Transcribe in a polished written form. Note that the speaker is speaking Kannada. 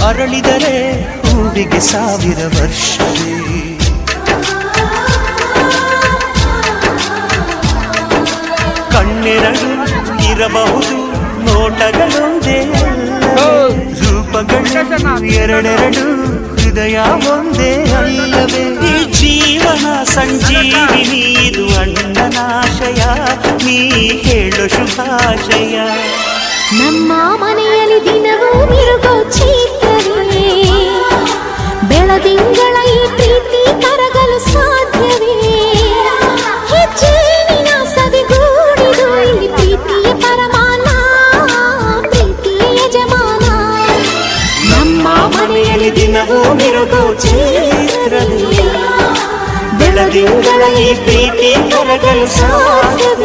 ಅರಳಿದರೆ ಹೂವಿಗೆ 1000 ವರ್ಷವೇ. ಕಣ್ಣೆರಡು ಇರಬಹುದು ನೋಟಗಳೊಂದೇ, ರೂಪಗಳು ಎರಡೆರಡು ಹೃದಯ ಒಂದೇ ಅಲ್ಲವೇ. ಈ ಜೀವನ ಸಂಜೀವಿನಿ ಇದು ಅಣ್ಣನಾಶಯ, ನೀ ಹೇಳು ಶುಭಾಶಯ. ನಮ್ಮ ಮನೆಯಲ್ಲಿ ದಿನವೂ ಮಿರುಗೋ ಚೈತ್ರವೇ, ಬೆಳದಿಂಗಳ ಈ ಪ್ರೀತಿ ಕರಗಲು ಸಾಧ್ಯವೇ. ಹೆಚ್ಚೇನಿನ ಸವಿಗೂಡಿದು ಇಲ್ಲಿ ಪ್ರೀತಿಯ ಪರಮಾನ, ಪ್ರೀತಿಯ ಯಜಮಾನ. ನಮ್ಮ ಮನೆಯಲ್ಲಿ ದಿನವೂ ಮಿರುಗೋ ಚೈತ್ರವೇ, ಬೆಳದಿಂಗಳ ಈ ಪ್ರೀತಿ ಕರಗಲು ಸಾಧ್ಯವೇ.